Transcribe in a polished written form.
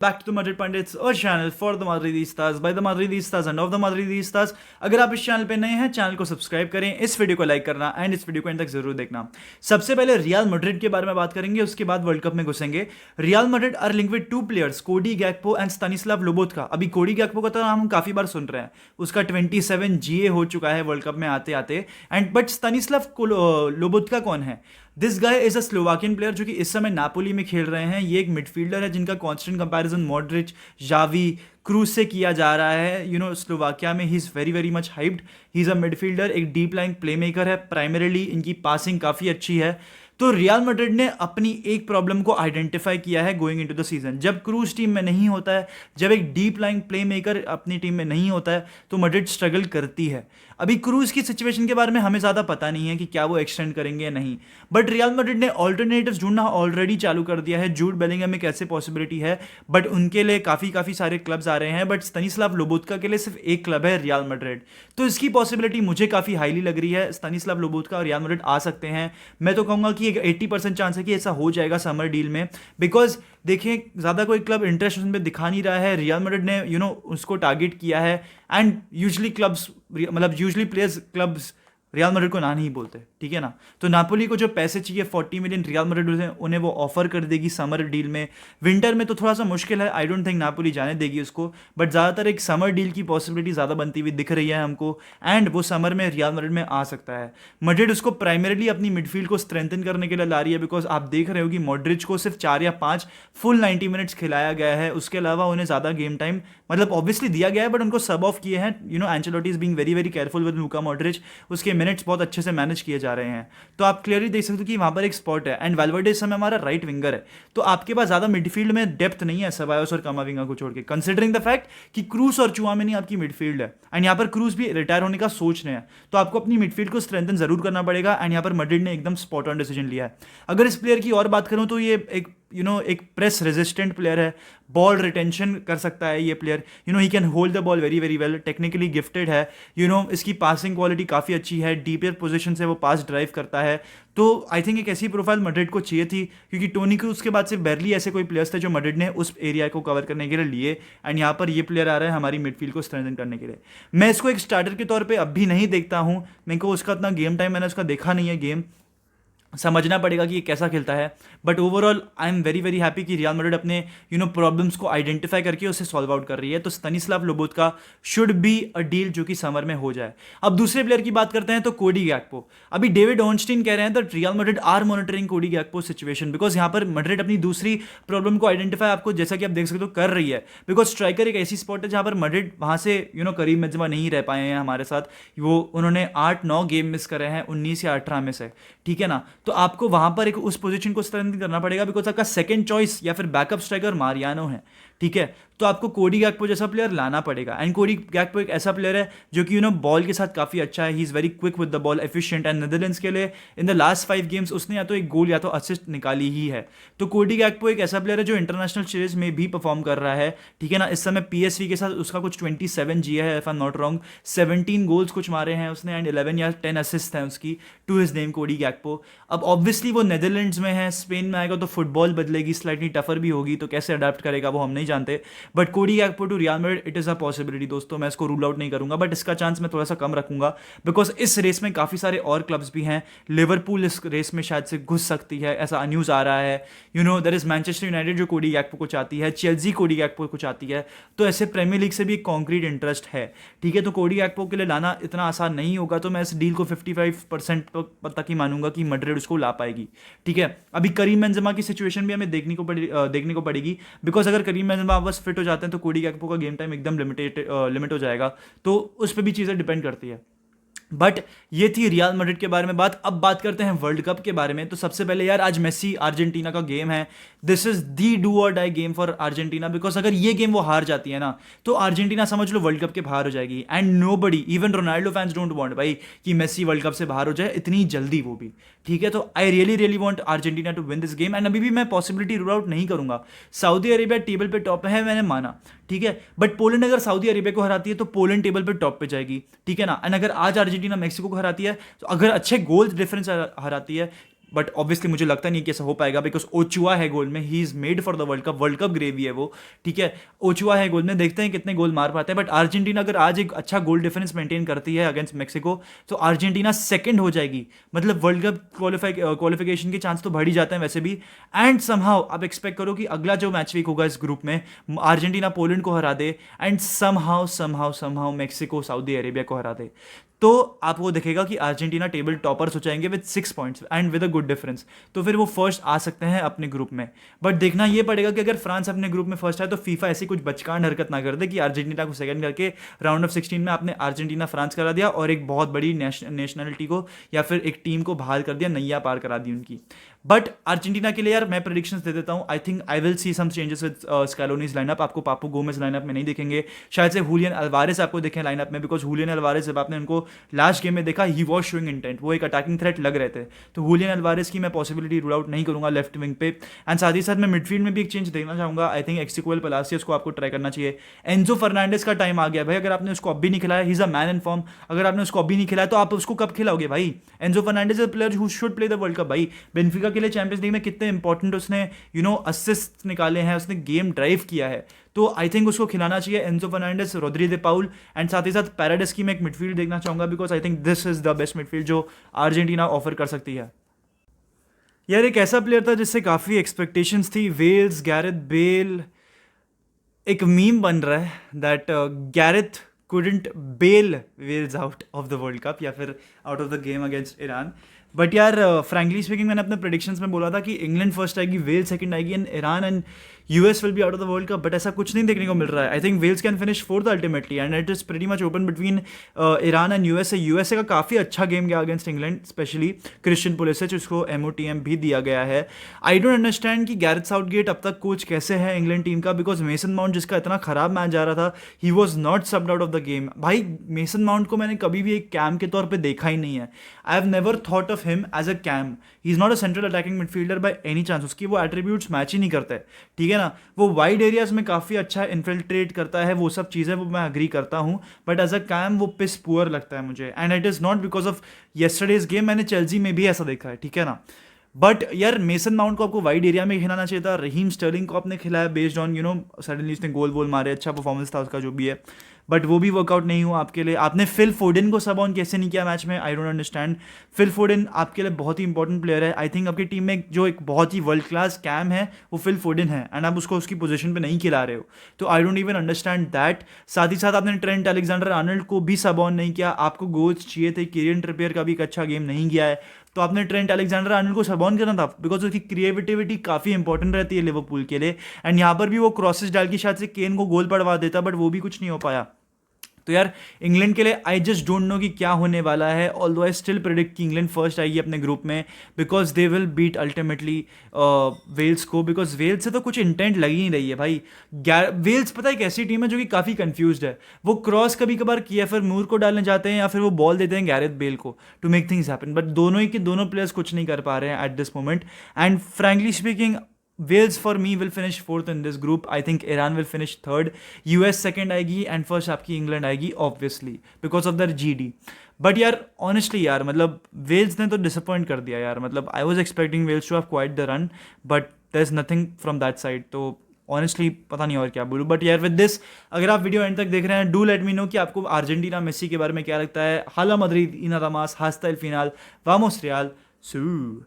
Back to the Madrid Pundits, a channel for the Madridistas, by the Madridistas and of the Madridistas। अगर आप इस channel पे नए हैं, चैनल को सब्सक्राइब करें, इस वीडियो को लाइक करना एंड इस वीडियो को एंड तक जरूर देखना। सबसे पहले रियल मैड्रिड के बारे में बात करेंगे, उसके बाद वर्ल्ड कप में घुसेंगे। Real Madrid are linked with two players, Cody Gakpo and स्तानिस्लाव लोबोत्का। अभी कोडी गैक्पो का तो नाम हम काफी बार सुन रहे हैं, उसका 27 जीए हो चुका है वर्ल्ड कप में आते आते। एंड बट स्तानिस्लाव लोबोत्का कौन है? This guy is a Slovakian player जो कि इस समय नापोली में खेल रहे हैं। ये एक मिडफील्डर है जिनका constant comparison Modric, Xavi, cruise से किया जा रहा है। स्लोवाकिया में he is very very much hyped. He is a midfielder, एक डीप लाइन प्लेमेकर है। प्राइमरीली इनकी पासिंग काफ़ी अच्छी है। तो रियल मैड्रिड ने अपनी एक प्रॉब्लम को आइडेंटिफाई किया है गोइंग इनटू द सीजन। जब क्रूज टीम में नहीं होता है, जब एक डीप लाइन प्ले मेकर अपनी टीम में नहीं होता है, तो मैड्रिड स्ट्रगल करती है। अभी क्रूज की सिचुएशन के बारे में हमें ज़्यादा पता नहीं है कि क्या वो एक्सटेंड करेंगे या नहीं, बट रियल मैड्रिड ने ऑल्टरनेटिव्स ढूंढना ऑलरेडी चालू कर दिया है। जूड बेलिंगहम में कैसे पॉसिबिलिटी है, बट उनके लिए काफ़ी सारे क्लब्स आ रहे हैं। बट स्तानिस्लाव लोबोत्का के लिए सिर्फ एक क्लब है, रियल मैड्रिड। तो इसकी पॉसिबिलिटी मुझे काफ़ी हाईली लग रही है। स्तानिस्लाव लोबोत्का और रियल मैड्रिड आ सकते हैं। मैं तो कहूँगा कि एक 80% चांस है कि ऐसा हो जाएगा समर डील में, बिकॉज देखिए ज़्यादा कोई क्लब इंटरेस्ट उसमें दिखा नहीं रहा है। रियल मैड्रिड ने उसको टारगेट किया है। एंड यूजली क्लब्स, मतलब usually players, clubs real Madrid को ना नहीं बोलते, ठीक है ना। तो नापोली को जो पैसे चाहिए 40 मिलियन, रियल मैड्रिड उन्हें वो ऑफर कर देगी समर डील में। विंटर में तो थोड़ा सा मुश्किल है, आई डोंट थिंक नापोली जाने देगी उसको, बट ज़्यादातर एक समर डील की पॉसिबिलिटी ज़्यादा बनती हुई दिख रही है हमको। एंड वो समर में रियल मैड्रिड में आ सकता है। मैड्रिड उसको प्राइमरीली अपनी मिडफील्ड को स्ट्रेंथन करने के लिए ला रही है, बिकॉज आप देख रहे हो कि मॉड्रिच को सिर्फ 4 या 5 फुल 90 मिनट्स खिलाया गया है। उसके अलावा उन्हें ज़्यादा गेम टाइम मतलब ऑब्वियसली दिया गया है, बट उनको सब ऑफ किए हैं। Ancelotti is being very very careful with Luka Modric. उसके मिनट्स बहुत अच्छे से मैनेज किए जा रहे हैं। तो आप क्लियरली देख सकते हो कि वहां पर एक स्पॉट है। एंड वेल्वर्डे इस समय हमारा राइट विंगर है, तो आपके पास ज्यादा मिडफील्ड में डेप्थ नहीं है सेबायोस और कामाविंगा को छोड़ के, कंसिडरिंग द फैक्ट कि क्रूज और चुआमेनी आपकी मिडफील्ड है। एंड यहाँ पर क्रूज भी रिटायर होने का सोच रहे हैं, तो आपको अपनी मिडफील्ड को स्ट्रेंथन जरूर करना पड़ेगा। एंड यहाँ पर मैड्रिड ने एकदम स्पॉट ऑन डिसीजन लिया है। अगर इस प्लेयर की और बात करूं तो ये एक प्रेस रेजिस्टेंट प्लेयर है। बॉल रिटेंशन कर सकता है ये player. He can hold the ball very very well, technically gifted है। इसकी पासिंग क्वालिटी काफ़ी अच्छी है, डीपर पोजीशन से वो पास ड्राइव करता है। तो आई थिंक एक ऐसी प्रोफाइल मैड्रिड को चाहिए थी, क्योंकि टोनी क्रूज के बाद से बैरली ऐसे कोई प्लेयर्स थे जो मैड्रिड ने उस एरिया को कवर करने के लिए लिए। एंड यहाँ पर ये प्लेयर आ रहा है हमारी मिडफील्ड को स्ट्रेंथन करने के लिए। मैं इसको एक स्टार्टर के तौर पर अभी नहीं देखता हूँ, मेरे को उसका इतना गेम टाइम, मैंने उसका देखा नहीं है गेम, समझना पड़ेगा कि ये कैसा खेलता है। But overall I am very very happy कि रियल मैड्रिड अपने प्रॉब्लम्स को आइडेंटिफाई करके उसे सॉल्व आउट कर रही है। तो स्तानिस्लाव लोबोत्का शुड बी अ डील जो कि समर में हो जाए। अब दूसरे प्लेयर की बात करते हैं, तो कोडी गैक्पो। अभी डेविड ऑर्नस्टीन कह रहे हैं that Real Madrid are monitoring Cody Gakpo situation, because यहाँ पर मैड्रिड अपनी दूसरी प्रॉब्लम को आइडेंटिफाई, आपको जैसा कि आप देख सकते हो, कर रही है। बिकॉज स्ट्राइकर एक ऐसी स्पॉट है जहाँ पर मैड्रिड वहाँ से करीम बेंजेमा नहीं रह पाए हैं हमारे साथ। उन्होंने 8-9 गेम मिस करे हैं 19 या 18 में से, ठीक है ना। तो आपको वहां पर एक उस पोजीशन को स्ट्रेंथन करना पड़ेगा, बिकॉज आपका सेकंड चॉइस या फिर बैकअप स्ट्राइकर मारियानो है, ठीक है। तो आपको कोडी गैक्पो जैसा प्लेयर लाना पड़ेगा। एंड कोडी गैक्पो एक ऐसा प्लेयर है जो कि बॉल के साथ काफी अच्छा है। He is very quick with the ball, efficient. And Netherlands के लिए इन द लास्ट 5 गेम्स उसने या तो एक गोल या तो असिस्ट निकाली ही है। तो कोडी गैक्पो एक ऐसा प्लेयर है जो इंटरनेशनल सीरीज में भी परफॉर्म कर रहा है, ठीक है ना। इस समय पीएसवी के साथ उसका कुछ 27 जीए है, if I am not wrong. 17 goals कुछ मारे हैं उसने, एंड 11 या 10 असिस्ट हैं उसकी टू हिज नेम कोडी गैक्पो। अब ऑब्वियसली वो नेदरलैंड्स में है, स्पेन में आएगा तो फुटबॉल बदलेगी, स्लाइटली टफर भी होगी, तो कैसे अडेप्ट करेगा वो हम नहीं जानते। But Cody Gakpo to Real Madrid, it is a possibility दोस्तों। मैं इसको रूल आउट नहीं करूंगा, बट इसका चांस मैं थोड़ा सा कम रखूंगा, बिकॉज इस रेस में काफी सारे और क्लब्स भी हैं। लिवरपूल इस रेस में शायद से घुस सकती है, ऐसा न्यूज आ रहा है। देयर इज मैनचेस्टर यूनाइटेड जो कोडी गैक्पो को चाहती है, चेल्सी कोडी गैक्पो को चाहती है। तो ऐसे प्रीमियर लीग से भी एक कॉन्क्रीट इंटरेस्ट है, ठीक है। तो कोडी गैक्पो के लिए लाना इतना आसान नहीं होगा, तो मैं इस डील को 55% तक ही मानूंगा कि मैड्रिड उसको ला पाएगी, ठीक है। अभी करीम बेंजेमा की सिचुएशन भी हमें देखने को पड़ेगी, बिकॉज अगर करीम बेंजेमा बस फिट हो जाते हैं तो कोडी गैक्पो का गेम टाइम एकदम लिमिट हो जाएगा। तो उस पर भी चीज़ें डिपेंड करती है। बट ये थी रियल मैड्रिड के बारे में बात। अब बात करते हैं वर्ल्ड कप के बारे में। तो सबसे पहले यार, आज मेसी अर्जेंटीना का गेम है। This is the do or die game for Argentina, because अगर ये गेम वो हार जाती है ना, तो अर्जेंटीना समझ लो वर्ल्ड कप के बाहर हो जाएगी। And nobody, even Ronaldo fans don't want भाई कि मेसी वर्ल्ड कप से बाहर हो जाए इतनी जल्दी, वो भी, ठीक है। तो I really really want Argentina to win this game. And अभी भी मैं पॉसिबिलिटी रूल आउट नहीं करूंगा। सऊदी अरेबिया टेबल पे टॉप है, मैंने माना, ठीक है। बट पोलैंड अगर सऊदी अरेबिया को हराती है तो पोलैंड टेबल पे टॉप पे जाएगी, ठीक है ना। एंड अगर आज अर्जेंटीना मैक्सिको को हराती है, तो अगर अच्छे गोल डिफरेंस हराती है, बट ऑब्वियसली मुझे लगता नहीं कि ऐसा हो पाएगा, बिकॉज ओचुआ है गोल में, he is made for the world cup gravy है वो, ठीक है। ओचुआ है गोल में, देखते हैं कितने गोल मार पाते हैं। बट अर्जेंटीना अगर आज एक अच्छा गोल डिफरेंस मेंटेन करती है अगेंस्ट मेक्सिको, तो अर्जेंटीना सेकंड हो जाएगी, मतलब वर्ल्ड कप क्वालिफिकेशन के चांस तो बढ़ ही जाते हैं वैसे भी। एंड समहाउ आप एक्सपेक्ट करो कि अगला जो मैच वीक होगा इस ग्रुप में, अर्जेंटीना पोलैंड को हरा दे, and somehow Mexico Saudi Arabia को हरा दे, तो आपको दिखेगा कि अर्जेंटीना टेबल टॉपर्स हो जाएंगे with 6 points and with a good difference, तो फिर वो फर्स्ट आ सकते हैं अपने ग्रुप में। बट देखना ये पड़ेगा कि अगर फ्रांस अपने ग्रुप में फर्स्ट आए तो फीफा ऐसी कुछ बचकान हरकत ना कर दे कि अर्जेंटीना को सेकंड करके राउंड ऑफ 16 में आपने अर्जेंटीना फ्रांस करा दिया और एक बहुत बड़ी नेशनलिटी को या फिर एक टीम को बहाल कर दिया, नैया पार करा दी उनकी। बट अर्जेंटीना के लिए यार मैं प्रेडिक्शंस दे देता हूँ। I think I will see some changes with Scaloni's lineup. आपको पापू गोमेज लाइनअप में नहीं दिखेंगे, शायद से हुलियन अल्वारेस आपको दिखे लाइनअप में, बिकॉज हुलियन अल्वारेस जब आपने उनको लास्ट गेम में देखा, ही वॉज शोइंग इंटेंट, वो एक अटैकिंग थ्रेट लग रहे थे। तो हुलियन अल्वारेस की मैं पॉसिबिलिटी रूल आउट नहीं करूंगा लेफ्ट विंग पे। एंड साथ ही साथ मैं मिडफील्ड में भी एक चेंज देखना चाहूंगा। आई थिंक एक्सिक्वेल पलासियस को आपको ट्राई करना चाहिए। एंजो फर्नांडिस का टाइम आ गया भाई, अगर आपने उसको अभी नहीं खिलाया, he is a man in form, अगर आपने उसको अभी नहीं खिलाया तो आप उसको कब खिलाओगे भाई। Enzo Fernandez is player who should play the world cup भाई। बेनिफिका के लिए चैंपियंस लीग में कितने इंपॉर्टेंट उसने असिस्ट निकाले हैं, उसने गेम ड्राइव किया है, तो आई थिंक उसको खिलाना चाहिए। Enzo Fernandez, Rodri de Paul, and साथ ही साथ पैराडिस की मैं एक मिडफील्ड देखना चाहूंगा, because I think this is the best midfield जो अर्जेंटीना ऑफर कर सकती है। यार एक ऐसा प्लेयर था जिससे काफ़ी एक्सपेक्टेशंस थी, वेल्स, गैरेथ बेल। एक मीम बन रहा है that Gareth couldn't bail Wales out of the World Cup या फिर out of the game against Iran। But यार फ्रैंकली स्पीकिंग मैंने अपने प्रेडिक्शंस में बोला था कि इंग्लैंड फर्स्ट आएगी, वेल्स सेकंड आएगी, and Iran and US will be out of the world cup, but ऐसा कुछ नहीं देखने को मिल रहा है। I think Wales can finish fourth ultimately, and it is pretty much open between Iran and USA. USA का काफ़ी अच्छा गेम गया against England, specially Christian Pulisic, उसको MOTM भी दिया गया है। आई डोंट अंडरस्टैंड कि गैरेथ साउथगेट अब तक कोच कैसे है इंग्लैंड टीम का, बिकॉज मेसन माउंट जिसका इतना खराब मैच जा रहा था, he was not subbed out of the game. भाई मेसन माउंट को मैंने कभी भी एक कैम के तौर पर देखा ही नहीं है। I have never thought of him as a CAM. He is not a central attacking midfielder by any chance, उसकी वो एट्रीब्यूट्स मैच ही नहीं करते, ठीक है ना। वो वाइड एरियाज में काफ़ी अच्छा इन्फिल्ट्रेट करता है, वो सब चीज़ें वो मैं अग्री करता हूँ, बट एज अ कैम वो पिस पुअर लगता है मुझे, and it is not because of yesterday's game. मैंने चेल्सी में भी ऐसा देखा है, ठीक है ना। बट यार मेसन माउंट को आपको वाइड एरिया में खिलाना चाहिए था। रहीम स्टर्लिंग को आपने खिलाया बेस्ड ऑन सडनली उसने गोल वोल मारे, अच्छा परफॉर्मेंस था उसका जो भी है, बट वो भी वर्कआउट नहीं हुआ आपके लिए। आपने फिल फोडेन को सब ऑन कैसे नहीं किया मैच में, आई डोंट अंडरस्टैंड। फिल फोडेन आपके लिए बहुत ही इंपॉर्टेंट प्लेयर है। आई थिंक आपकी टीम में जो एक बहुत ही वर्ल्ड क्लास कैम है वो फिल फोडेन है, एंड आप उसको उसकी पोजीशन पे नहीं खिला रहे हो, तो I don't even understand that. साथ ही साथ आपने ट्रेंट अलेक्जेंडर आर्नल्ड को भी सब ऑन नहीं किया। आपको गोल्स चाहिए थे, किरियन ट्रिपियर का भी एक अच्छा गेम नहीं गया है, तो आपने ट्रेंट अलेक्जेंडर आर्नल्ड को सब ऑन करना था, बिकॉज उसकी क्रिएटिविटी काफ़ी इंपॉर्टेंट रहती है लिवरपूल के लिए। एंड यहाँ पर भी वो क्रॉसेस डाल के शायद से केन को गोल पड़वा देता, बट वो भी कुछ नहीं हो पाया। तो यार इंग्लैंड के लिए आई जस्ट डोंट नो कि क्या होने वाला है, ऑल्दो आई स्टिल प्रेडिक्ट कि इंग्लैंड फर्स्ट आएगी अपने ग्रुप में, because they will beat ultimately Wales को, बिकॉज वेल्स से तो कुछ इंटेंट लग ही नहीं रही है भाई। वेल्स पता है एक ऐसी टीम है जो कि काफ़ी कंफ्यूज्ड है। वो क्रॉस कभी कभार किया, फिर मूर को डालने जाते हैं या फिर वो बॉल देते हैं गैरेथ बेल को to make things happen, but दोनों ही के दोनों प्लेयर्स कुछ नहीं कर पा रहे हैं at this moment. And frankly speaking Wales for me will finish fourth in this group. I think Iran will finish third. US second आएगी and first आपकी England आएगी obviously because of their GD. But यार honestly यार मतलब Wales ने तो disappoint कर दिया यार। मतलब I was expecting Wales to have quite the run, but there is nothing from that side. तो ऑनेस्टली पता नहीं और क्या बोलूँ। बट यार विद दिस, अगर आप वीडियो एंड तक देख रहे हैं, डू लेट मी नो कि आपको अर्जेंटीना मेसी के बारे में क्या लगता है। हाला मद्रिद, इना दमास, हास्ता एल फिनाल, वामोस रियाल, सू।